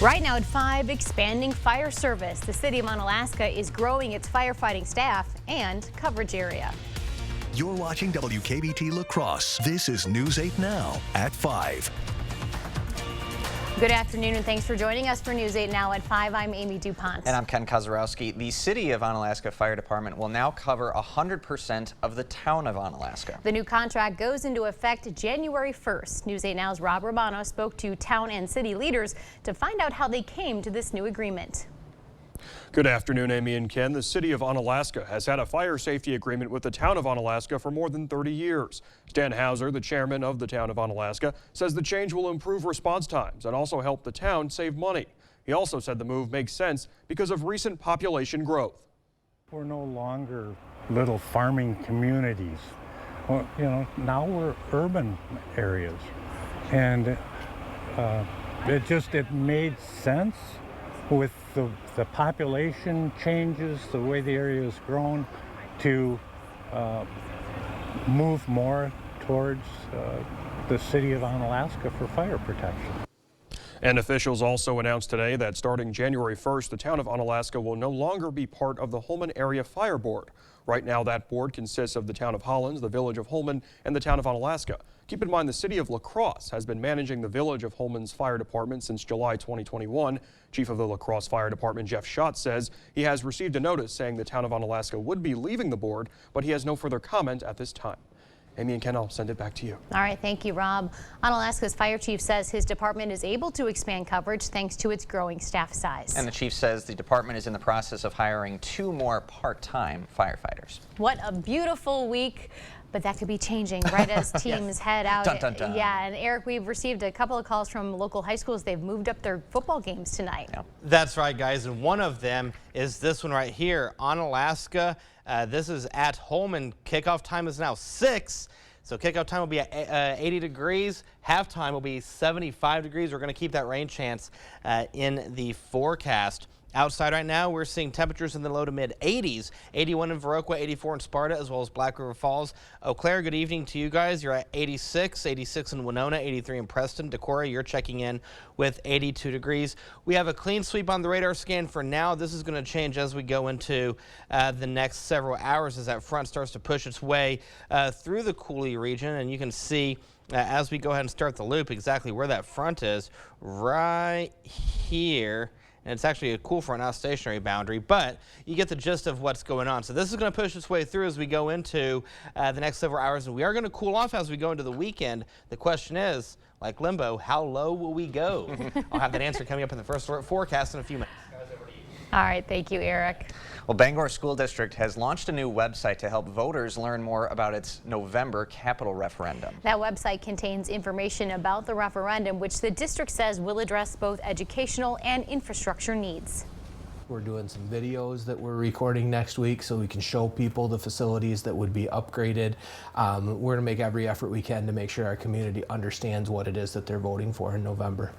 Right now at 5, expanding fire service. The city of Onalaska is growing its firefighting staff and coverage area. You're watching WKBT La Crosse. This is News 8 Now at 5. Good afternoon and thanks for joining us for News 8 Now at 5. I'm Amy DuPont. And I'm Ken Kozarowski. The City of Onalaska Fire Department will now cover 100% of the town of Onalaska. The new contract goes into effect January 1st. News 8 Now's Rob Romano spoke to town and city leaders to find out how they came to this new agreement. Good afternoon, Amy and Ken. The city of Onalaska has had a fire safety agreement with the town of Onalaska for more than 30 years. Stan Hauser, the chairman of the town of Onalaska, says the change will improve response times and also help the town save money. He also said the move makes sense because of recent population growth. We're no longer little farming communities. Well, now we're urban areas. And it made sense with the population changes, the way the area has grown, to move more towards the city of Onalaska for fire protection. And officials also announced today that starting January 1st, the town of Onalaska will no longer be part of the Holmen Area Fire Board. Right now, that board consists of the town of Hollins, the village of Holmen, and the town of Onalaska. Keep in mind the city of La Crosse has been managing the village of Holmen's fire department since July 2021. Chief of the La Crosse Fire Department, Jeff Schott, says he has received a notice saying the town of Onalaska would be leaving the board, but he has no further comment at this time. Amy and Ken, I'll send it back to you. All right, thank you, Rob. Onalaska's fire chief says his department is able to expand coverage thanks to its growing staff size. And the chief says the department is in the process of hiring 2 more part-time firefighters. What a beautiful week. But that could be changing right as teams head out. Dun, dun, dun. Yeah, and Eric, we've received a couple of calls from local high schools. They've moved up their football games tonight. Yeah. That's right, guys, and one of them is this one right here, Onalaska. This is at Holmen. Kickoff time is now 6. So kickoff time will be at 80 degrees. Halftime will be 75 degrees. We're going to keep that rain chance in the forecast. Outside right now, we're seeing temperatures in the low to mid 80s. 81 in Viroqua, 84 in Sparta, as well as Black River Falls. Eau Claire, good evening to you guys. You're at 86, 86 in Winona, 83 in Preston. Decorah, you're checking in with 82 degrees. We have a clean sweep on the radar scan for now. This is going to change as we go into the next several hours as that front starts to push its way through the Coulee region. And you can see as we go ahead and start the loop exactly where that front is right here. And it's actually a cool front, not stationary boundary, but you get the gist of what's going on. So this is going to push its way through as we go into the next several hours, and we are going to cool off as we go into the weekend. The question is, like limbo, how low will we go? I'll have that answer coming up in the first forecast in a few minutes. All right, thank you, Eric. Well, Bangor School District has launched a new website to help voters learn more about its November capital referendum. That website contains information about the referendum, which the district says will address both educational and infrastructure needs. We're doing some videos that we're recording next week so we can show people the facilities that would be upgraded. We're going to make every effort we can to make sure our community understands what it is that they're voting for in November.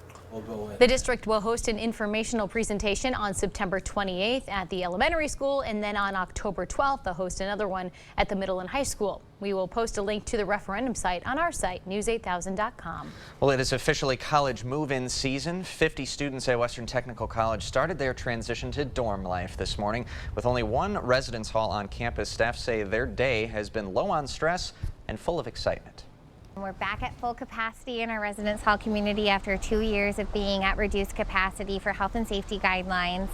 The district will host an informational presentation on September 28th at the elementary school, and then on October 12th they'll host another one at the middle and high school. We will post a link to the referendum site on our site, news8000.com. Well, it is officially college move-in season. 50 students at Western Technical College started their transition to dorm life this morning. With only one residence hall on campus, staff say their day has been low on stress and full of excitement. We're back at full capacity in our residence hall community after 2 years of being at reduced capacity for health and safety guidelines.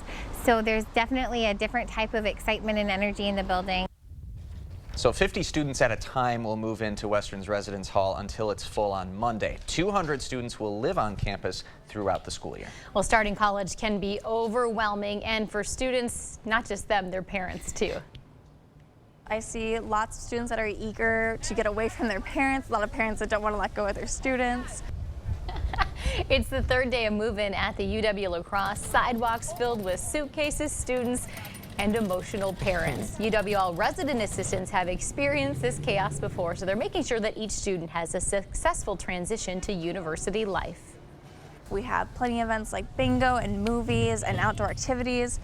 So there's definitely a different type of excitement and energy in the building. So 50 students at a time will move into Western's residence hall until it's full on Monday. 200 students will live on campus throughout the school year. Well, starting college can be overwhelming, and for students, not just them, their parents too. I see lots of students that are eager to get away from their parents, a lot of parents that don't want to let go of their students. It's the third day of move-in at the UW La Crosse. Sidewalks filled with suitcases, students, and emotional parents. UW All resident assistants have experienced this chaos before, so they're making sure that each student has a successful transition to university life. We have plenty of events like bingo and movies and outdoor activities.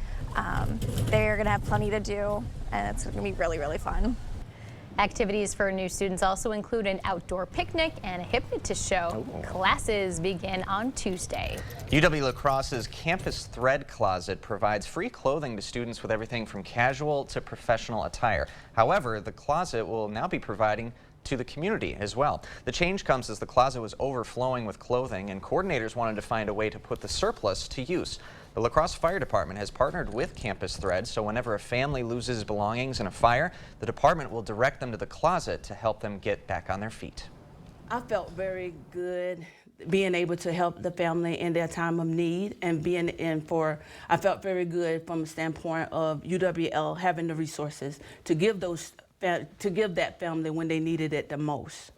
They're going to have plenty to do, and it's going to be really, really fun. Activities for new students also include an outdoor picnic and a hypnotist show. Classes begin on Tuesday. UW-La Crosse's Campus Thread Closet provides free clothing to students with everything from casual to professional attire. However, the closet will now be providing to the community as well. The change comes as the closet was overflowing with clothing, and coordinators wanted to find a way to put the surplus to use. The La Crosse Fire Department has partnered with Campus Thread, so whenever a family loses belongings in a fire, the department will direct them to the closet to help them get back on their feet. I felt very good being able to help the family in their time of need, and I felt very good from the standpoint of UWL having the resources to give that family when they needed it the most.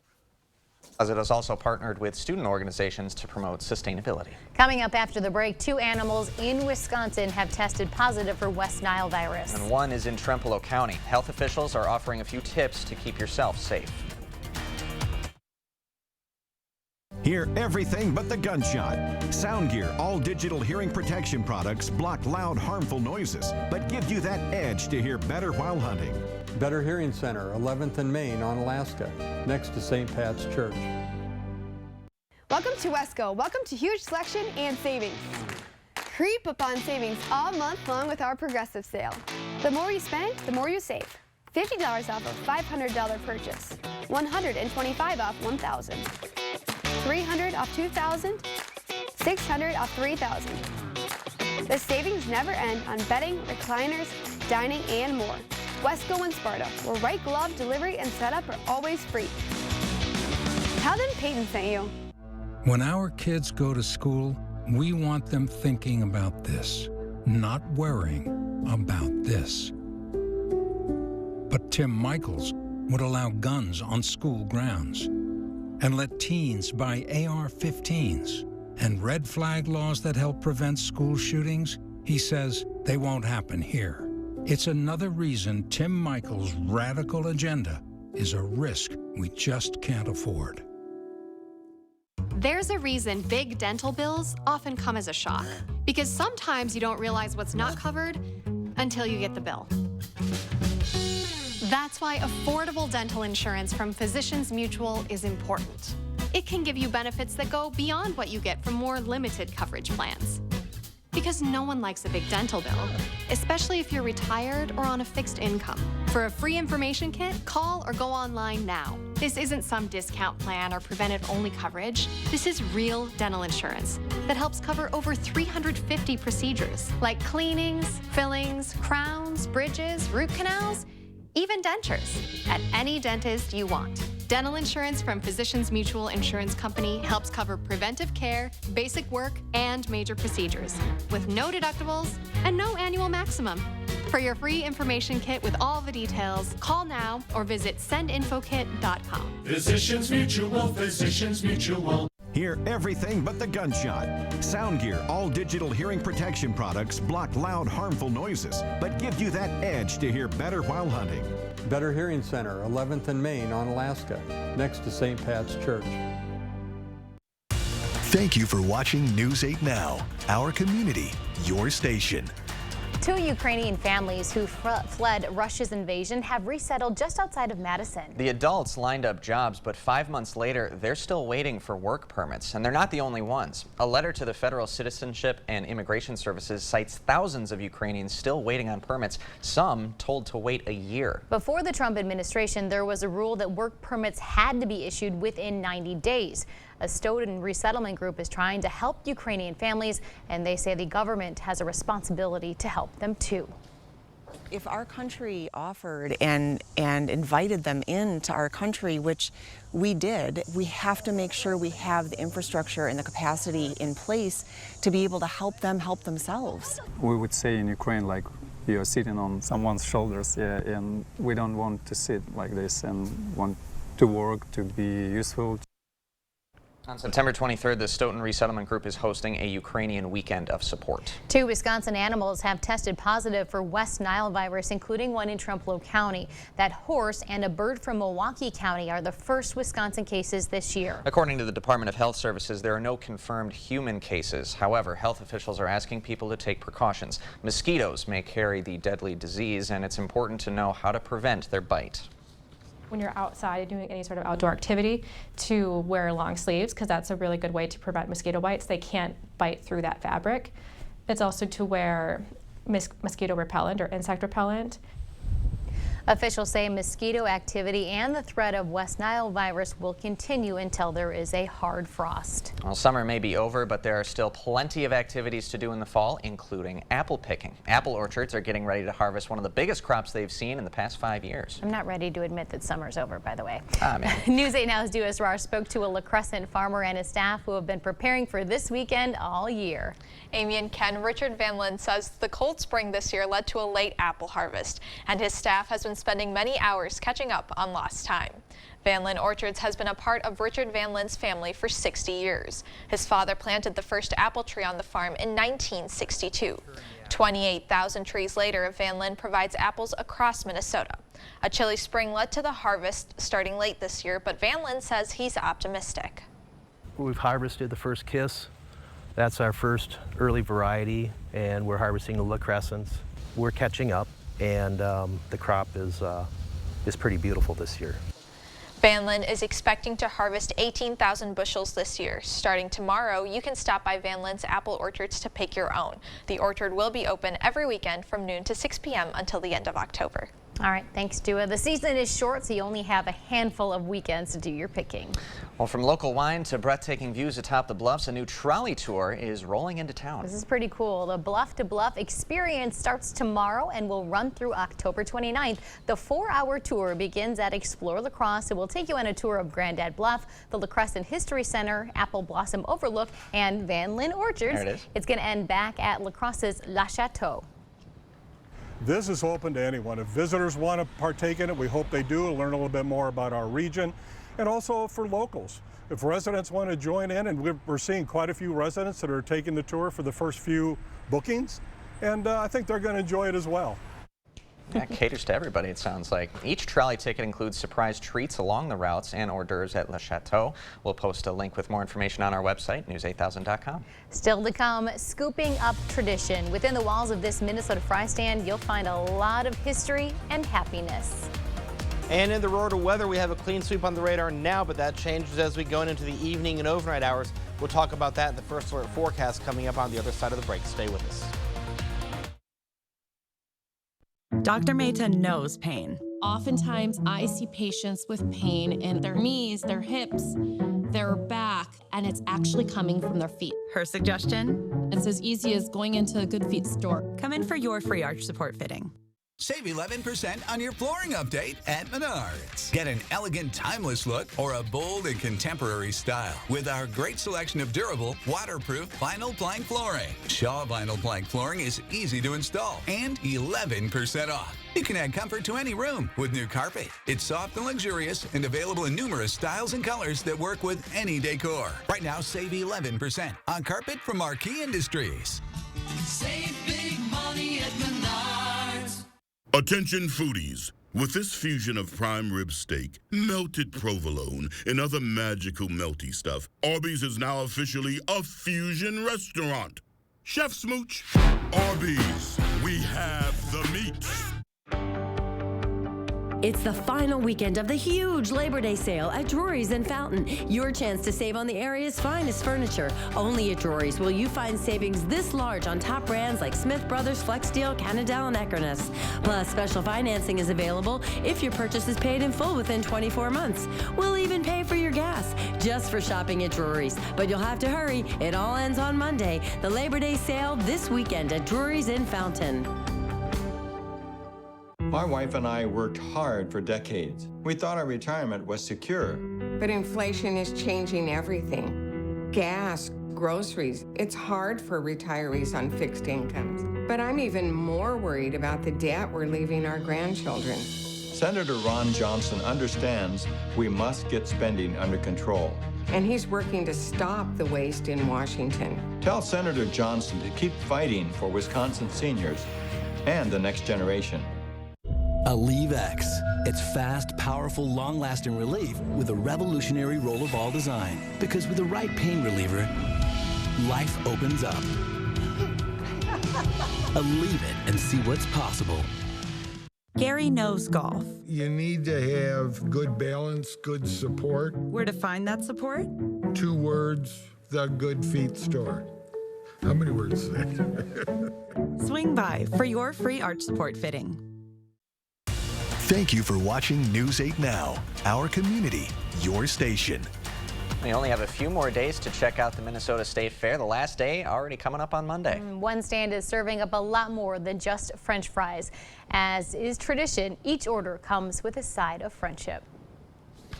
As it has also partnered with student organizations to promote sustainability. Coming up after the break, 2 animals in Wisconsin have tested positive for West Nile virus. And one is in Trempealeau County. Health officials are offering a few tips to keep yourself safe. Hear everything but the gunshot. Soundgear all-digital hearing protection products block loud, harmful noises, but give you that edge to hear better while hunting. Better Hearing Center, 11th and Main, Onalaska, next to St. Pat's Church. Welcome to Wesco. Welcome to huge selection and savings. Creep up on savings all month long with our progressive sale. The more you spend, the more you save. $50 off a $500 purchase, $125 off $1,000, $300 off $2,000, $600 off $3,000. The savings never end on bedding, recliners, dining, and more. Wesco and Sparta, where right glove delivery and setup are always free. Tell them Peyton sent you. When our kids go to school, we want them thinking about this, not worrying about this. But Tim Michaels would allow guns on school grounds and let teens buy AR-15s and red flag laws that help prevent school shootings. He says they won't happen here. It's another reason Tim Michaels' radical agenda is a risk we just can't afford. There's a reason big dental bills often come as a shock, because sometimes you don't realize what's not covered until you get the bill. That's why affordable dental insurance from Physicians Mutual is important. It can give you benefits that go beyond what you get from more limited coverage plans. Because no one likes a big dental bill, especially if you're retired or on a fixed income. For a free information kit, call or go online now. This isn't some discount plan or preventive-only coverage. This is real dental insurance that helps cover over 350 procedures, like cleanings, fillings, crowns, bridges, root canals, even dentures, at any dentist you want. Dental insurance from Physicians Mutual Insurance Company helps cover preventive care, basic work, and major procedures, with no deductibles and no annual maximum. For your free information kit with all the details, call now or visit sendinfokit.com. Physicians Mutual, Physicians Mutual. Hear everything but the gunshot. Soundgear all-digital hearing protection products block loud, harmful noises, but give you that edge to hear better while hunting. Better Hearing Center, 11th and Main, Onalaska, next to St. Pat's Church. Thank you for watching News 8 Now, our community, your station. 2 Ukrainian families who fled Russia's invasion have resettled just outside of Madison. The adults lined up jobs, but 5 months later, they're still waiting for work permits, and they're not the only ones. A letter to the Federal Citizenship and Immigration Services cites thousands of Ukrainians still waiting on permits, some told to wait a year. Before the Trump administration, there was a rule that work permits had to be issued within 90 days. A Stoughton resettlement group is trying to help Ukrainian families, and they say the government has a responsibility to help them too. If our country offered and invited them into our country, which we did, we have to make sure we have the infrastructure and the capacity in place to be able to help them help themselves. We would say in Ukraine, like, you're sitting on someone's shoulders, yeah, and we don't want to sit like this and want to work, to be useful. On September 23rd, the Stoughton Resettlement Group is hosting a Ukrainian weekend of support. 2 Wisconsin animals have tested positive for West Nile virus, including one in Trempealeau County. That horse and a bird from Milwaukee County are the first Wisconsin cases this year. According to the Department of Health Services, there are no confirmed human cases. However, health officials are asking people to take precautions. Mosquitoes may carry the deadly disease, and it's important to know how to prevent their bite. when you're outside doing any sort of outdoor activity to wear long sleeves, because that's a really good way to prevent mosquito bites. They can't bite through that fabric. It's also to wear mosquito repellent or insect repellent. Officials say mosquito activity and the threat of West Nile virus will continue until there is a hard frost. Well, summer may be over, but there are still plenty of activities to do in the fall, including apple picking. Apple orchards are getting ready to harvest one of the biggest crops they've seen in the past 5 years. I'm not ready to admit that summer's over, by the way. Man. News 8 Now's Dua Asrar spoke to a La Crescent farmer and his staff who have been preparing for this weekend all year. Amy and Ken, Richard Van Lin says the cold spring this year led to a late apple harvest, and his staff has been spending many hours catching up on lost time. Van Lin Orchards has been a part of Richard Van Lin's family for 60 years. His father planted the first apple tree on the farm in 1962. 28,000 trees later, Van Lin provides apples across Minnesota. A chilly spring led to the harvest starting late this year, but Van Lin says he's optimistic. We've harvested the first Kiss. That's our first early variety, and we're harvesting the La Crescents. We're catching up, and the crop is pretty beautiful this year. Van Lin is expecting to harvest 18,000 bushels this year. Starting tomorrow, you can stop by Van Lin's apple orchards to pick your own. The orchard will be open every weekend from noon to 6 p.m. until the end of October. All right, thanks, Dua. The season is short, so you only have a handful of weekends to do your picking. Well, from local wine to breathtaking views atop the bluffs, a new trolley tour is rolling into town. This is pretty cool. The Bluff to Bluff experience starts tomorrow and will run through October 29th. The 4-hour tour begins at Explore La Crosse. It will take you on a tour of Grandad Bluff, the La Crescent History Center, Apple Blossom Overlook, and Van Lin Orchards. There it is. It's going to end back at La Crosse's La Chateau. This is open to anyone. If visitors want to partake in it, we hope they do and learn a little bit more about our region, and also for locals. If residents want to join in, and we're seeing quite a few residents that are taking the tour for the first few bookings, and I think they're going to enjoy it as well. That caters to everybody, it sounds like. Each trolley ticket includes surprise treats along the routes and hors d'oeuvres at Le Chateau. We'll post a link with more information on our website, news8000.com. Still to come, scooping up tradition. Within the walls of this Minnesota Fry Stand, you'll find a lot of history and happiness. And in the Rorta weather, we have a clean sweep on the radar now, but that changes as we go into the evening and overnight hours. We'll talk about that in the First Alert forecast coming up on the other side of the break. Stay with us. Dr. Mehta knows pain. Oftentimes, I see patients with pain in their knees, their hips, their back, and it's actually coming from their feet. Her suggestion? It's as easy as going into a Good Feet store. Come in for your free arch support fitting. Save 11% on your flooring update at Menards. Get an elegant, timeless look or a bold and contemporary style with our great selection of durable, waterproof vinyl plank flooring. Shaw Vinyl Plank Flooring is easy to install and 11% off. You can add comfort to any room with new carpet. It's soft and luxurious and available in numerous styles and colors that work with any decor. Right now, save 11% on carpet from Marquee Industries. Save big money at Menards. Attention foodies. With this fusion of prime rib steak, melted provolone, and other magical melty stuff, Arby's is now officially a fusion restaurant. Chef Smooch, Arby's, we have the meat. It's the final weekend of the huge Labor Day sale at Drury's in Fountain. Your chance to save on the area's finest furniture. Only at Drury's will you find savings this large on top brands like Smith Brothers, Flexsteel, Cannondale, and Eckerness. Plus, special financing is available if your purchase is paid in full within 24 months. We'll even pay for your gas just for shopping at Drury's. But you'll have to hurry. It all ends on Monday. The Labor Day sale this weekend at Drury's in Fountain. My wife and I worked hard for decades. We thought our retirement was secure. But inflation is changing everything. Gas, groceries, it's hard for retirees on fixed incomes. But I'm even more worried about the debt we're leaving our grandchildren. Senator Ron Johnson understands we must get spending under control. And he's working to stop the waste in Washington. Tell Senator Johnson to keep fighting for Wisconsin seniors and the next generation. Aleve X. It's fast, powerful, long-lasting relief with a revolutionary rollerball design. Because with the right pain reliever, life opens up. Aleve it and see what's possible. Gary knows golf. You need to have good balance, good support. Where to find that support? 2 words, The Good Feet Store. How many words is that? Swing by for your free arch support fitting. Thank you for watching News 8 Now, our community, your station. We only have a few more days to check out the Minnesota State Fair. The last day already coming up on Monday. One stand is serving up a lot more than just French fries. As is tradition, each order comes with a side of friendship.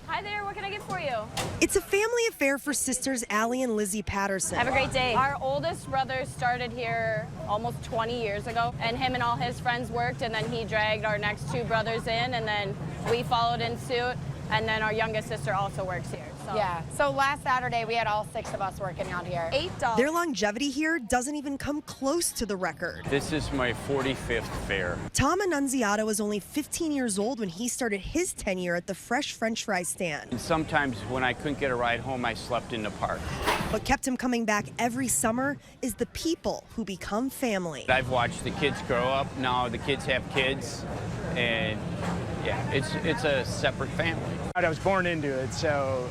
Hi there, what can I get for you? It's a family affair for sisters Allie and Lizzie Patterson. Have a great day. Our oldest brother started here almost 20 years ago, and him and all his friends worked, and then he dragged our next 2 brothers in, and then we followed in suit, and then our youngest sister also works here. So. Yeah, so last Saturday we had all 6 of us working out here. $8. Their longevity here doesn't even come close to the record. This is my 45th fair. Tom Annunziato was only 15 years old when he started his tenure at the Fresh French Fry stand. And sometimes when I couldn't get a ride home, I slept in the park. What kept him coming back every summer is the people who become family. I've watched the kids grow up. Now the kids have kids, and yeah, it's a separate family. I was born into it, so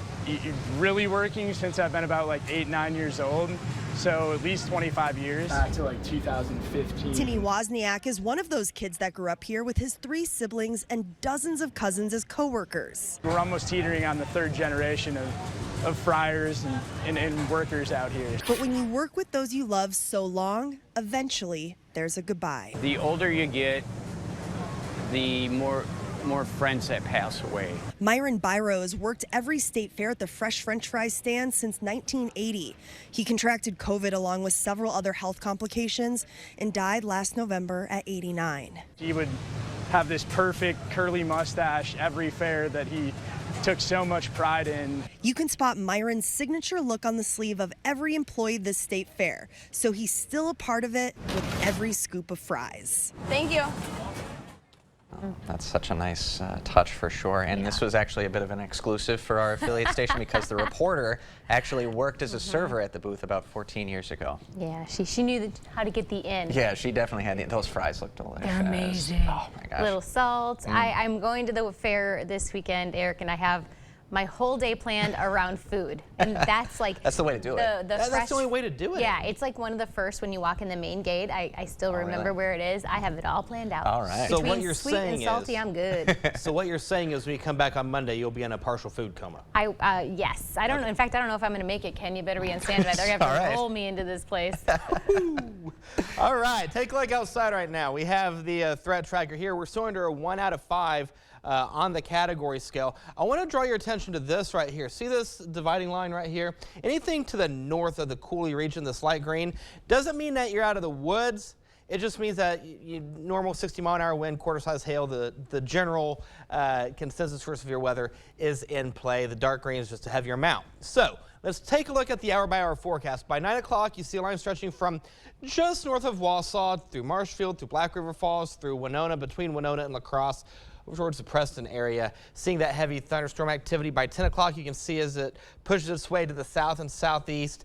really working since I've been about like 8, 9 years old. So at least 25 years. Back to like 2015. Timmy Wozniak is one of those kids that grew up here with his 3 siblings and dozens of cousins as co-workers. We're almost teetering on the 3rd generation of fryers and workers out here. But when you work with those you love so long, eventually there's a goodbye. The older you get, the more friends that pass away. Myron Byro has worked every state fair at the Fresh French Fries stand since 1980. He contracted COVID along with several other health complications and died last November at 89. He would have this perfect curly mustache every fair that he took so much pride in. You can spot Myron's signature look on the sleeve of every employee this state fair, so he's still a part of it with every scoop of fries. Thank you. That's such a nice touch for sure. And this was actually a bit of an exclusive for our affiliate station because the reporter actually worked as a server at the booth about 14 years ago. Yeah, she knew how to get the in. Yeah, she definitely had those fries look delicious. They're amazing. Oh my gosh. Little salt. I'm going to the fair this weekend, Eric, and I have my whole day planned around food. And that's like that's the way to do it. That's the only way to do it. Yeah, it's like one of the first when you walk in the main gate. I still remember where it is. I have it all planned out. All right. So Between what you're sweet saying and salty, I'm good. So what you're saying is when you come back on Monday, you'll be in a partial food coma. Yes. I don't know. In fact, I don't know if I'm going to make it, Ken. You better be on standby. They're going to have to roll me into this place. All right, take a look outside right now. We have the threat tracker here. We're still under a 1 out of 5 on the category scale. I want to draw your attention to this right here. See this dividing line right here? Anything to the north of the Cooley region, this light green, doesn't mean that you're out of the woods. It just means that normal 60-mile-an-hour wind, quarter-size hail, the general consensus for severe weather is in play. The dark green is just a heavier amount. So let's take a look at the hour-by-hour forecast. By 9 o'clock, you see a line stretching from just north of Wausau through Marshfield, through Black River Falls, through Winona, between Winona and La Crosse, over towards the Preston area. Seeing that heavy thunderstorm activity by 10 o'clock, you can see as it pushes its way to the south and southeast,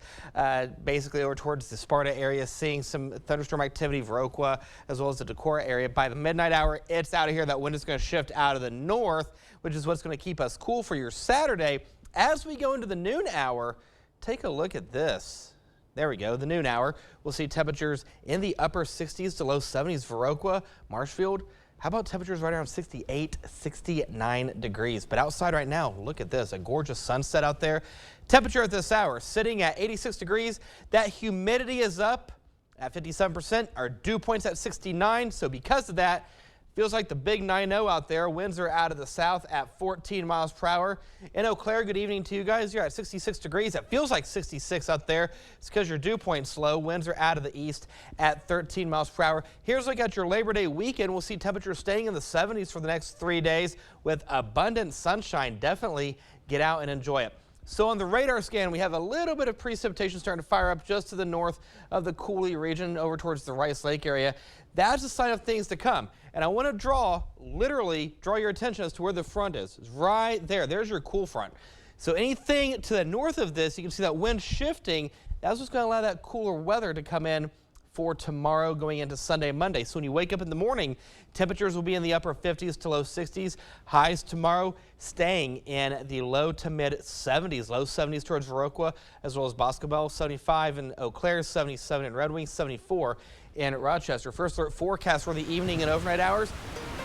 basically over towards the Sparta area, seeing some thunderstorm activity, Viroqua, as well as the Decorah area. By the midnight hour, it's out of here. That wind is going to shift out of the north, which is what's going to keep us cool for your Saturday. As we go into the noon hour, take a look at this. There we go, the noon hour. We'll see temperatures in the upper 60s to low 70s, Viroqua, Marshfield. How about temperatures right around 68, 69 degrees? But outside right now, look at this, a gorgeous sunset out there. Temperature at this hour sitting at 86 degrees. That humidity is up at 57%. Our dew point's at 69. So because of that, feels like the big 9-0 out there. Winds are out of the south at 14 miles per hour. In Eau Claire, good evening to you guys. You're at 66 degrees. It feels like 66 out there. It's because your dew point's low. Winds are out of the east at 13 miles per hour. Here's a look at your Labor Day weekend. We'll see temperatures staying in the 70s for the next 3 days with abundant sunshine. Definitely get out and enjoy it. So on the radar scan, we have a little bit of precipitation starting to fire up just to the north of the Cooley region over towards the Rice Lake area. That's a sign of things to come. And I want to literally draw your attention as to where the front is. It's right there. There's your cool front. So anything to the north of this, you can see that wind shifting. That's what's going to allow that cooler weather to come in for tomorrow going into Sunday and Monday. So when you wake up in the morning, temperatures will be in the upper 50s to low 60s. Highs tomorrow staying in the low to mid 70s. Low 70s towards Viroqua as well as Boscobel, 75 in Eau Claire, 77 in Red Wing, 74 in Rochester. First alert forecast for the evening and overnight hours.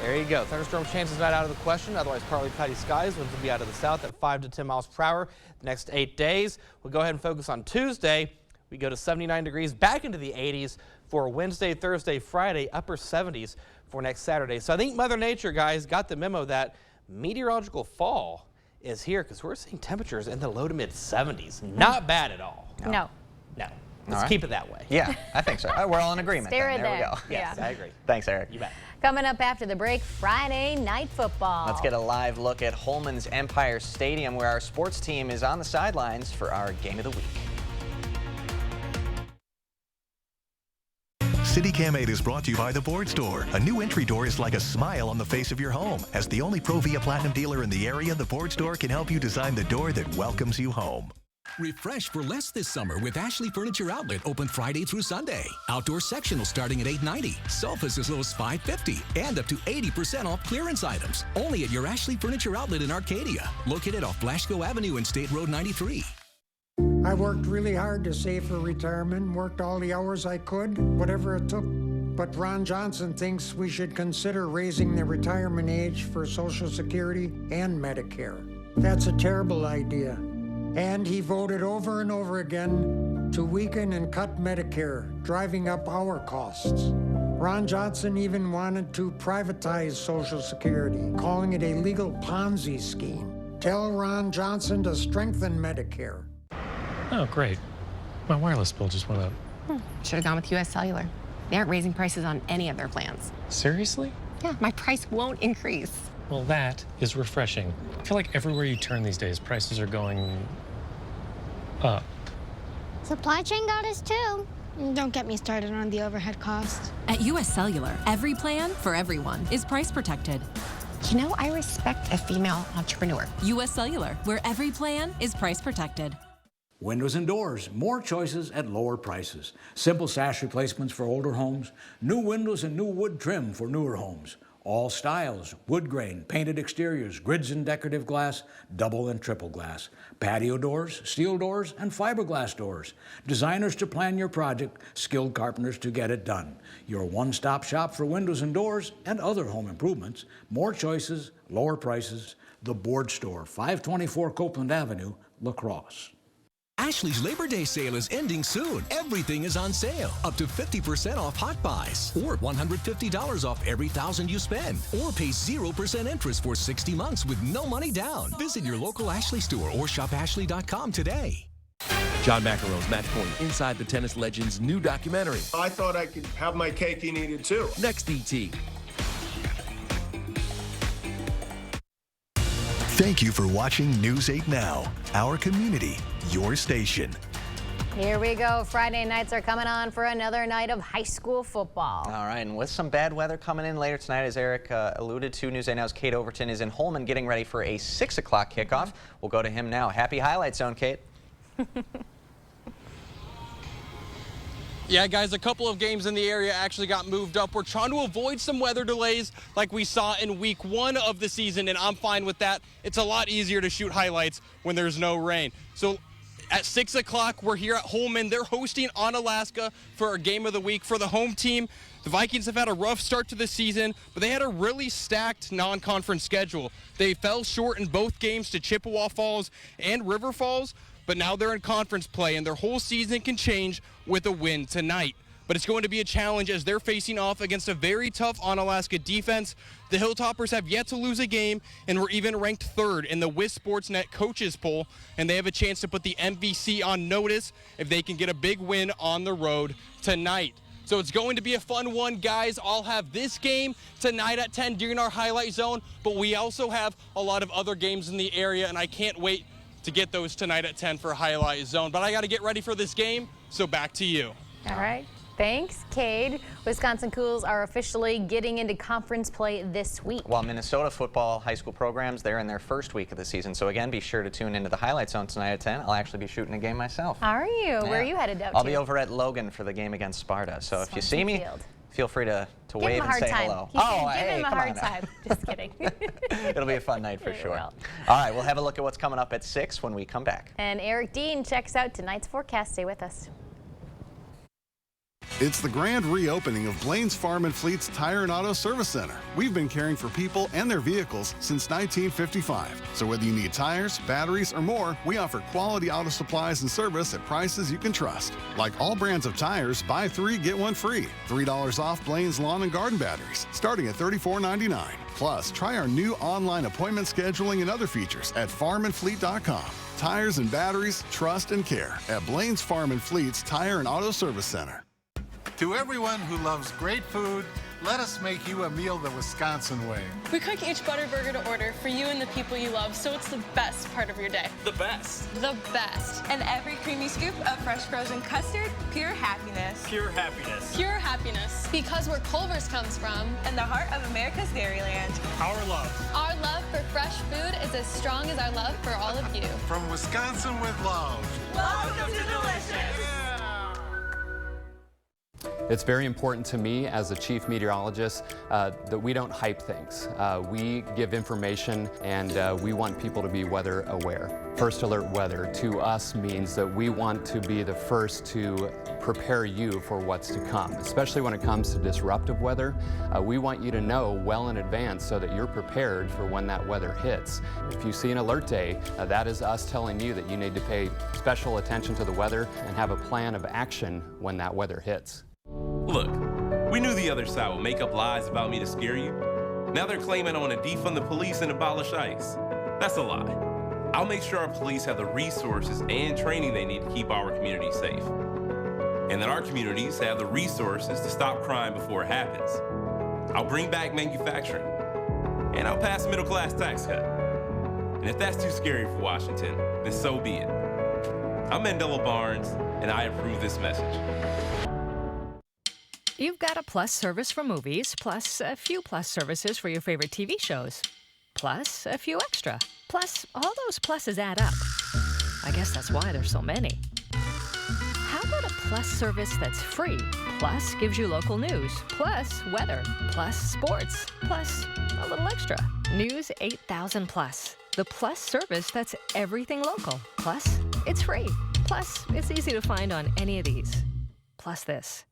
There you go. Thunderstorm chances not out of the question. Otherwise, partly cloudy skies. Winds will be out of the south at 5 to 10 miles per hour. The next 8 days. We'll go ahead and focus on Tuesday. We go to 79 degrees, back into the 80s for Wednesday, Thursday, Friday, upper 70s for next Saturday. So I think Mother Nature, guys, got the memo that meteorological fall is here because we're seeing temperatures in the low to mid 70s. Not bad at all. No. Let's keep it that way. Yeah, I think so. We're all in agreement. Stay right There we there. go. Yes, I agree. Thanks, Eric. You bet. Coming up after the break, Friday night football. Let's get a live look at Holman's Empire Stadium, where our sports team is on the sidelines for our game of the week. CityCam 8 is brought to you by the Board Store. A new entry door is like a smile on the face of your home. As the only Pro Via Platinum dealer in the area, the Board Store can help you design the door that welcomes you home. Refresh for less this summer with Ashley Furniture Outlet, open Friday through Sunday. Outdoor sectional starting at $8.90. Sofas as low as $5.50. And up to 80% off clearance items. Only at your Ashley Furniture Outlet in Arcadia. Located off Blasco Avenue and State Road 93. I worked really hard to save for retirement, worked all the hours I could, whatever it took. But Ron Johnson thinks we should consider raising the retirement age for Social Security and Medicare. That's a terrible idea. And he voted over and over again to weaken and cut Medicare, driving up our costs. Ron Johnson even wanted to privatize Social Security, calling it a legal Ponzi scheme. Tell Ron Johnson to strengthen Medicare. Oh, great. My wireless bill just went up. Should have gone with US Cellular. They aren't raising prices on any of their plans. Seriously? Yeah, my price won't increase. Well, that is refreshing. I feel like everywhere you turn these days, prices are going up. Supply chain got us too. Don't get me started on the overhead costs. At US Cellular, every plan for everyone is price protected. You know, I respect a female entrepreneur. US Cellular, where every plan is price protected. Windows and doors, more choices at lower prices. Simple sash replacements for older homes, new windows and new wood trim for newer homes. All styles, wood grain, painted exteriors, grids and decorative glass, double and triple glass. Patio doors, steel doors, and fiberglass doors. Designers to plan your project, skilled carpenters to get it done. Your one-stop shop for windows and doors and other home improvements. More choices, lower prices. The Board Store, 524 Copeland Avenue, La Crosse. Ashley's Labor Day sale is ending soon. Everything is on sale. Up to 50% off hot buys. Or $150 off every $1,000 you spend. Or pay 0% interest for 60 months with no money down. Visit your local Ashley store or shopashley.com today. John McEnroe's Match Point, inside the tennis legend's new documentary. I thought I could have my cake and eat it too. Next ET. Thank you for watching News 8 Now, our community, your station. Here we go. Friday nights are coming on for another night of high school football. All right, and with some bad weather coming in later tonight, as Eric alluded to, News 8 Now's Kate Overton is in Holman getting ready for a 6 o'clock kickoff. We'll go to him now. Happy Highlight Zone, Kate. Yeah, guys, a couple of games in the area actually got moved up. We're trying to avoid some weather delays like we saw in week 1 of the season, and I'm fine with that. It's a lot easier to shoot highlights when there's no rain. So at 6 o'clock, we're here at Holman. They're hosting Onalaska for our game of the week. For the home team, the Vikings have had a rough start to the season, but they had a really stacked non-conference schedule. They fell short in both games to Chippewa Falls and River Falls, but now they're in conference play, and their whole season can change with a win tonight. But it's going to be a challenge as they're facing off against a very tough Onalaska defense. The Hilltoppers have yet to lose a game, and were even ranked 3rd in the WIS Sportsnet coaches poll, and they have a chance to put the MVC on notice if they can get a big win on the road tonight. So it's going to be a fun one, guys. I'll have this game tonight at 10 during our highlight zone, but we also have a lot of other games in the area, and I can't wait to get those tonight at 10 for highlight zone. But I got to get ready for this game, so back to you. All right. Thanks, Cade. Wisconsin Cools are officially getting into conference play this week. While Minnesota football high school programs, they're in their first week of the season. So again, be sure to tune into the Highlight Zone tonight at 10. I'll actually be shooting a game myself. Are you? Yeah. Where are you headed out I'll to? be over at Logan for the game against Sparta. So if you see me, feel free to wave and say hello. Give him a hard time. Just kidding. It'll be a fun night for sure. Will. All right, we'll have a look at what's coming up at 6 when we come back. And Eric Dean checks out tonight's forecast. Stay with us. It's the grand reopening of Blaine's Farm and Fleet's Tire and Auto Service Center. We've been caring for people and their vehicles since 1955. So whether you need tires, batteries, or more, we offer quality auto supplies and service at prices you can trust. Like all brands of tires, buy 3, get 1 free. $3 off Blaine's Lawn and Garden batteries, starting at $34.99. Plus, try our new online appointment scheduling and other features at farmandfleet.com. Tires and batteries, trust and care at Blaine's Farm and Fleet's Tire and Auto Service Center. To everyone who loves great food, let us make you a meal the Wisconsin way. We cook each butter burger to order for you and the people you love, so it's the best part of your day. The best. The best. And every creamy scoop of fresh frozen custard, pure happiness. Pure happiness. Pure happiness. Because where Culver's comes from. And the heart of America's Dairyland. Our love. Our love for fresh food is as strong as our love for all of you. From Wisconsin with love. Welcome to Delicious. It's very important to me as a chief meteorologist that we don't hype things. We give information and we want people to be weather aware. First alert weather to us means that we want to be the first to prepare you for what's to come, especially when it comes to disruptive weather. We want you to know well in advance so that you're prepared for when that weather hits. If you see an alert day, that is us telling you that you need to pay special attention to the weather and have a plan of action when that weather hits. Look, we knew the other side would make up lies about me to scare you. Now they're claiming I want to defund the police and abolish ICE. That's a lie. I'll make sure our police have the resources and training they need to keep our community safe. And that our communities have the resources to stop crime before it happens. I'll bring back manufacturing. And I'll pass a middle-class tax cut. And if that's too scary for Washington, then so be it. I'm Mandela Barnes, and I approve this message. You've got a Plus service for movies, plus a few Plus services for your favorite TV shows, plus a few extra. Plus, all those pluses add up. I guess that's why there's so many. How about a Plus service that's free, plus gives you local news, plus weather, plus sports, plus a little extra? News 8000 Plus, the Plus service that's everything local. Plus, it's free. Plus, it's easy to find on any of these. Plus this.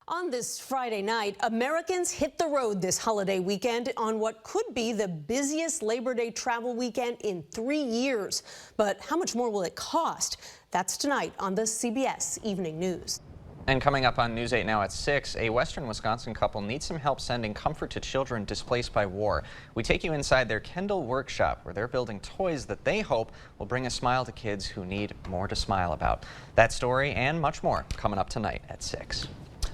On this Friday night, Americans hit the road this holiday weekend on what could be the busiest Labor Day travel weekend in 3 years. But how much more will it cost? That's tonight on the CBS Evening News. And coming up on News 8 now at 6, a western Wisconsin couple needs some help sending comfort to children displaced by war. We take you inside their Kendall workshop where they're building toys that they hope will bring a smile to kids who need more to smile about. That story and much more coming up tonight at 6.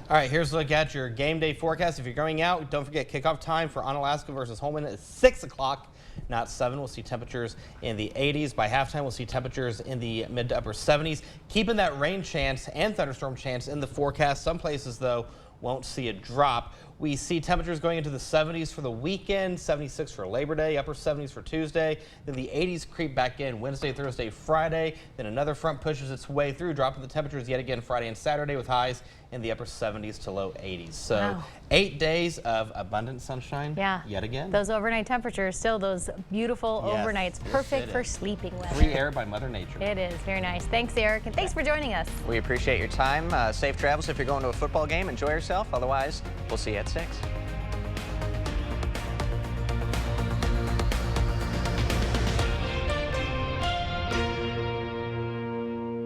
All right, here's a look at your game day forecast. If you're going out, don't forget kickoff time for Onalaska versus Holmen is 6 o'clock, not 7. We'll see temperatures in the 80s. By halftime, we'll see temperatures in the mid to upper 70s. Keeping that rain chance and thunderstorm chance in the forecast. Some places, though, won't see a drop. We see temperatures going into the 70s for the weekend, 76 for Labor Day, upper 70s for Tuesday. Then the 80s creep back in Wednesday, Thursday, Friday. Then another front pushes its way through, dropping the temperatures yet again Friday and Saturday with highs in the upper 70s to low 80s. So wow. 8 days of abundant sunshine yet again. Those overnight temperatures, still those beautiful overnights, perfect for sleeping weather. Free air by Mother Nature. It is. Very nice. Thanks, Eric, and thanks for joining us. We appreciate your time. Safe travels if you're going to a football game. Enjoy yourself. Otherwise, we'll see you at 6.